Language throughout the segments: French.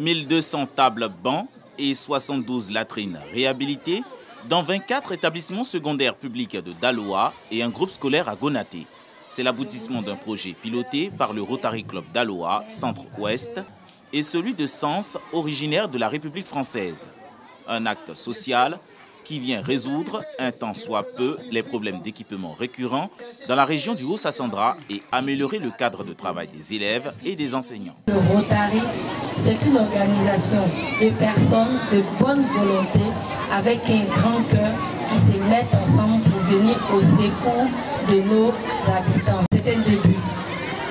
1200 tables bancs et 72 latrines réhabilitées dans 24 établissements secondaires publics de Daloa et un groupe scolaire à Gonaté. C'est l'aboutissement d'un projet piloté par le Rotary Club Daloa, Centre-Ouest, et celui de Sens, originaire de la République française. Un acte social qui vient résoudre, un tant soit peu, les problèmes d'équipement récurrents dans la région du Haut-Sassandra et améliorer le cadre de travail des élèves et des enseignants. Le Rotary, c'est une organisation de personnes de bonne volonté avec un grand cœur qui se mettent ensemble pour venir au secours de nos habitants. C'est un début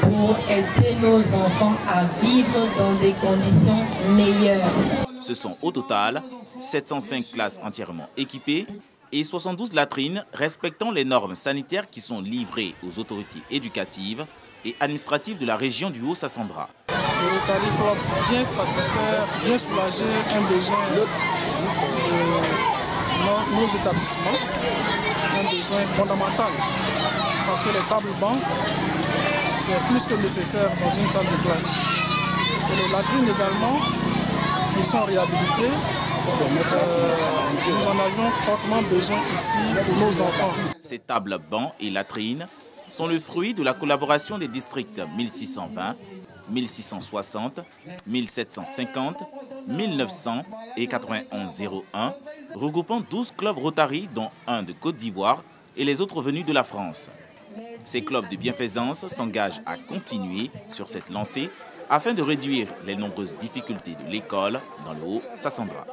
pour aider nos enfants à vivre dans des conditions meilleures. Ce sont au total 705 classes entièrement équipées et 72 latrines respectant les normes sanitaires qui sont livrées aux autorités éducatives et administratives de la région du Haut-Sassandra. Le Rotary Club vient satisfaire, bien soulager un besoin de nos établissements, un besoin fondamental. Parce que les tables bancs, c'est plus que nécessaire dans une salle de classe. Et les latrines également, qui sont réhabilitées, nous en avions fortement besoin ici pour nos enfants. Ces tables bancs et latrines sont le fruit de la collaboration des districts 1620, 1660, 1750, 1900 et 9101, regroupant 12 clubs Rotary, dont un de Côte d'Ivoire et les autres venus de la France. Ces clubs de bienfaisance s'engagent à continuer sur cette lancée afin de réduire les nombreuses difficultés de l'école dans le Haut-Sassandra.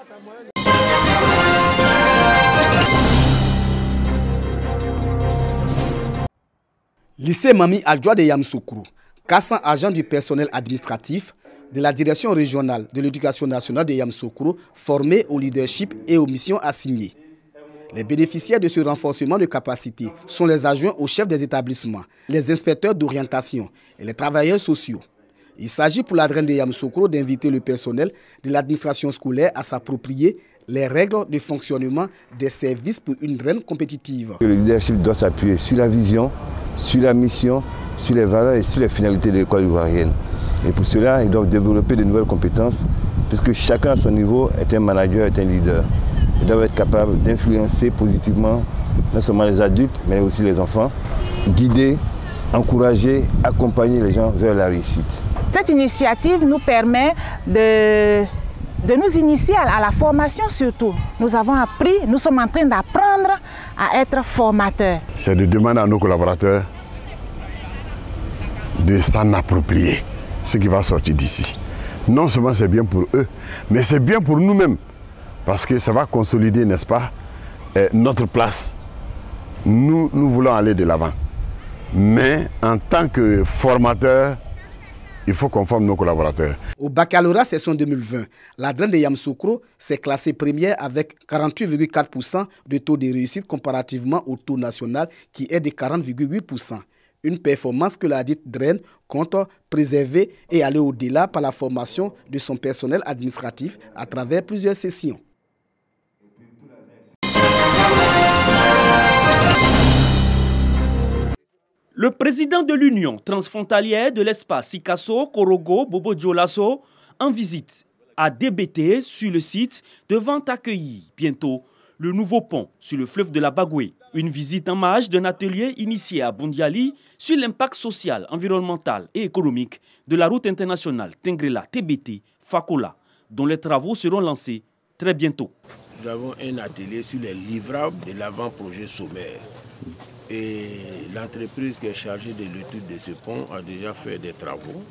Lycée Mami Adjoa de Yamoussoukro, 400 agents du personnel administratif de la direction régionale de l'éducation nationale de Yamoussoukro formés au leadership et aux missions assignées. Les bénéficiaires de ce renforcement de capacité sont les adjoints au chef des établissements, les inspecteurs d'orientation et les travailleurs sociaux. Il s'agit pour la DREN de Yamoussoukro d'inviter le personnel de l'administration scolaire à s'approprier les règles de fonctionnement des services pour une DREN compétitive. Le leadership doit s'appuyer sur la vision, sur la mission, sur les valeurs et sur les finalités de l'école ivoirienne. Et pour cela, ils doivent développer de nouvelles compétences, puisque chacun à son niveau est un manager, est un leader. Ils doivent être capables d'influencer positivement non seulement les adultes, mais aussi les enfants, guider, encourager, accompagner les gens vers la réussite. Cette initiative nous permet de nous initier à la formation surtout. Nous avons appris, nous sommes en train d'apprendre à être formateurs. C'est de demander à nos collaborateurs de s'en approprier ce qui va sortir d'ici. Non seulement c'est bien pour eux, mais c'est bien pour nous-mêmes. Parce que ça va consolider, n'est-ce pas, notre place. Nous voulons aller de l'avant. Mais en tant que formateur, il faut qu'on forme nos collaborateurs. Au baccalauréat session 2020, la DREN de Yamoussoukro s'est classée première avec 48,4% de taux de réussite comparativement au taux national qui est de 40,8%. Une performance que la dite DREN compte préserver et aller au-delà par la formation de son personnel administratif à travers plusieurs sessions. Le président de l'Union transfrontalière de l'espace Sikasso, Korogo, Bobo Djolasso, en visite à DBT sur le site devant accueillir bientôt le nouveau pont sur le fleuve de la Bagoué. Une visite en marge d'un atelier initié à Bundiali sur l'impact social, environnemental et économique de la route internationale Tengrela-TBT-Fakola, dont les travaux seront lancés très bientôt. Nous avons un atelier sur les livrables de l'avant-projet sommaire. Et l'entreprise qui est chargée de l'étude de ce pont a déjà fait des travaux,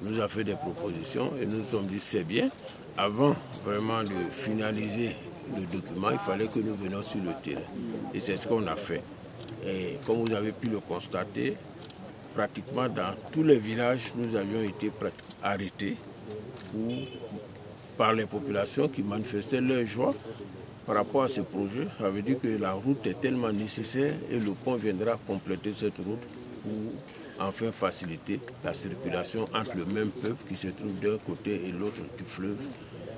nous a fait des propositions et nous nous sommes dit c'est bien. Avant vraiment de finaliser le document, il fallait que nous venions sur le terrain. Et c'est ce qu'on a fait. Et comme vous avez pu le constater, pratiquement dans tous les villages, nous avions été arrêtés par les populations qui manifestaient leur joie par rapport à ce projet. Ça veut dire que la route est tellement nécessaire et le pont viendra compléter cette route pour enfin faciliter la circulation entre le même peuple qui se trouve d'un côté et l'autre du fleuve.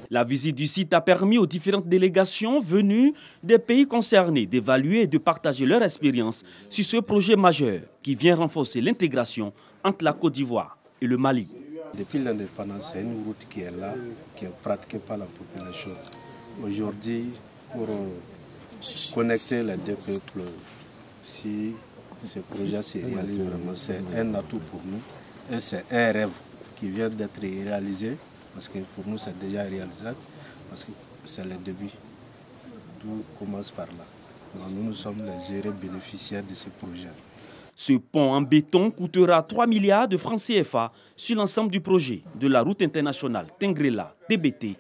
La visite du site a permis aux différentes délégations venues des pays concernés d'évaluer et de partager leur expérience sur ce projet majeur qui vient renforcer l'intégration entre la Côte d'Ivoire et le Mali. Depuis l'indépendance, c'est une route qui est là, qui est pratiquée par la population. Aujourd'hui, pour connecter les deux peuples, si ce projet se réalise vraiment, c'est un atout pour nous et c'est un rêve qui vient d'être réalisé, parce que pour nous c'est déjà réalisable, parce que c'est le début. Tout commence par là. Donc, nous sommes les heureux bénéficiaires de ce projet. Ce pont en béton coûtera 3 milliards de francs CFA sur l'ensemble du projet de la route internationale Tengrela-DBT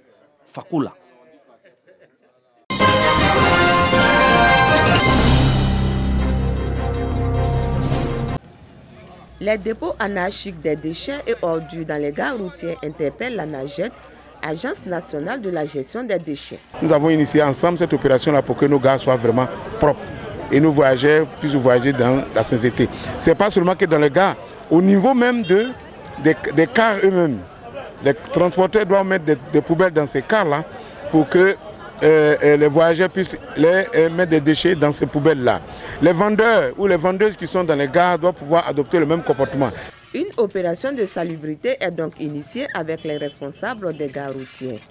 Fakola. Les dépôts anarchiques des déchets et ordures dans les gares routières interpellent la NAGED, Agence nationale de la gestion des déchets. Nous avons initié ensemble cette opération-là pour que nos gares soient vraiment propres et nos voyageurs puissent voyager dans la sincérité. Ce n'est pas seulement que dans les gares, au niveau même des cars eux-mêmes. Les transporteurs doivent mettre des poubelles dans ces cars-là pour que les voyageurs puissent mettre des déchets dans ces poubelles-là. Les vendeurs ou les vendeuses qui sont dans les gares doivent pouvoir adopter le même comportement. Une opération de salubrité est donc initiée avec les responsables des gares routières.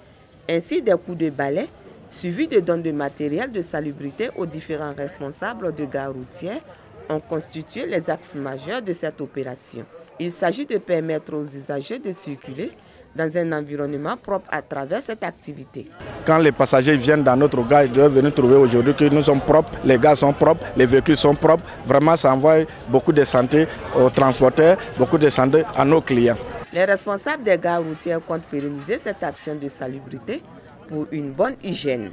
Ainsi, des coups de balai, suivis de dons de matériel de salubrité aux différents responsables de gares routières, ont constitué les axes majeurs de cette opération. Il s'agit de permettre aux usagers de circuler dans un environnement propre à travers cette activité. Quand les passagers viennent dans notre gare, ils doivent venir trouver aujourd'hui que nous sommes propres, les gares sont propres, les véhicules sont propres. Vraiment, ça envoie beaucoup de santé aux transporteurs, beaucoup de santé à nos clients. Les responsables des gares routières comptent pérenniser cette action de salubrité pour une bonne hygiène.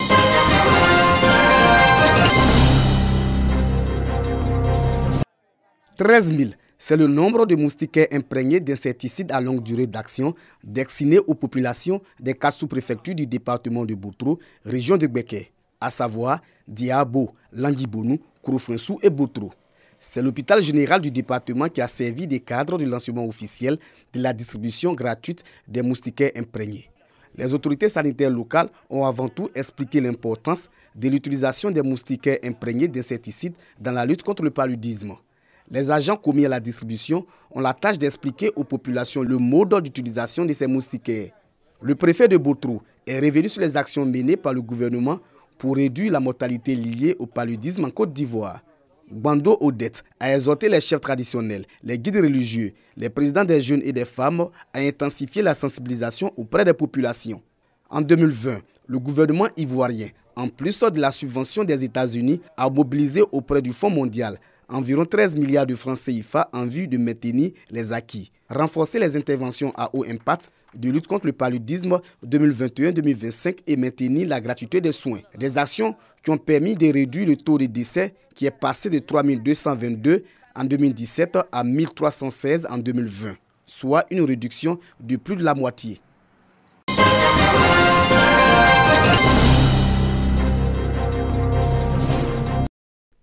« 13 000 ». C'est le nombre de moustiquaires imprégnés d'insecticides à longue durée d'action destinés aux populations des 4 sous-préfectures du département de Boutro, région de Gbeke, à savoir Diabo, Languibonu, Kouroufunsou et Boutro. C'est l'hôpital général du département qui a servi des cadres de l'enseignement officiel de la distribution gratuite des moustiquaires imprégnés. Les autorités sanitaires locales ont avant tout expliqué l'importance de l'utilisation des moustiquaires imprégnés d'insecticides dans la lutte contre le paludisme. Les agents commis à la distribution ont la tâche d'expliquer aux populations le mode d'utilisation de ces moustiquaires. Le préfet de Boutro est revenu sur les actions menées par le gouvernement pour réduire la mortalité liée au paludisme en Côte d'Ivoire. Bando Odette a exhorté les chefs traditionnels, les guides religieux, les présidents des jeunes et des femmes à intensifier la sensibilisation auprès des populations. En 2020, le gouvernement ivoirien, en plus de la subvention des États-Unis, a mobilisé auprès du Fonds mondial environ 13 milliards de francs CFA en vue de maintenir les acquis, renforcer les interventions à haut impact de lutte contre le paludisme 2021-2025 et maintenir la gratuité des soins. Des actions qui ont permis de réduire le taux de décès qui est passé de 3222 en 2017 à 1316 en 2020, soit une réduction de plus de la moitié.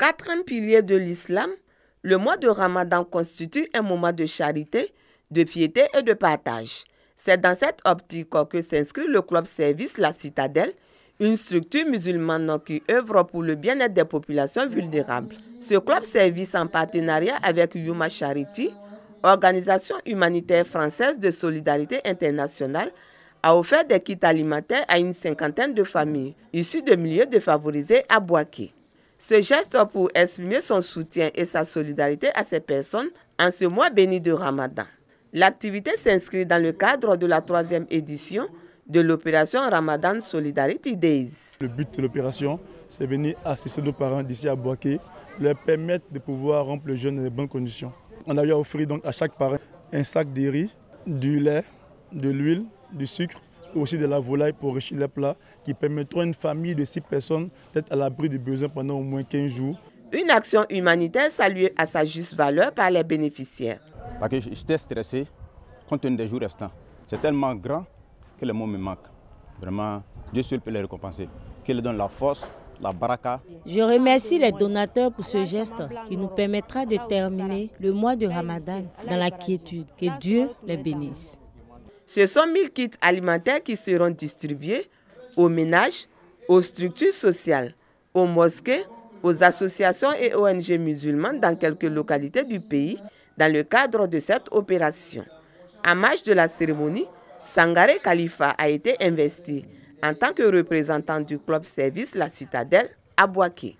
Quatrième pilier de l'islam, le mois de Ramadan constitue un moment de charité, de piété et de partage. C'est dans cette optique que s'inscrit le club service La Citadelle, une structure musulmane qui œuvre pour le bien-être des populations vulnérables. Ce club service, en partenariat avec Yuma Charity, organisation humanitaire française de solidarité internationale, a offert des kits alimentaires à une 50aine de familles issues de milieux défavorisés à Bouaké. Ce geste pour exprimer son soutien et sa solidarité à ces personnes en ce mois béni de Ramadan. L'activité s'inscrit dans le cadre de la 3e édition de l'opération Ramadan Solidarity Days. Le but de l'opération, c'est venir assister nos parents d'ici à Bouaké, leur permettre de pouvoir rendre le jeûne dans de bonnes conditions. On a eu à offrir donc à chaque parent un sac de riz, du lait, de l'huile, du sucre, et aussi de la volaille pour enrichir les plats qui permettront à une famille de 6 personnes d'être à l'abri du besoin pendant au moins 15 jours. Une action humanitaire saluée à sa juste valeur par les bénéficiaires. Parce que j'étais stressé compte tenu des jours restants. C'est tellement grand que les mots me manquent. Vraiment, Dieu seul peut les récompenser. Qu'il donne la force, la baraka. Je remercie les donateurs pour ce geste qui nous permettra de terminer le mois de Ramadan dans la quiétude. Que Dieu les bénisse. Ce sont 1000 kits alimentaires qui seront distribués aux ménages, aux structures sociales, aux mosquées, aux associations et ONG musulmanes dans quelques localités du pays dans le cadre de cette opération. En marge de la cérémonie, Sangaré Khalifa a été investi en tant que représentant du club service La Citadelle à Bouaké.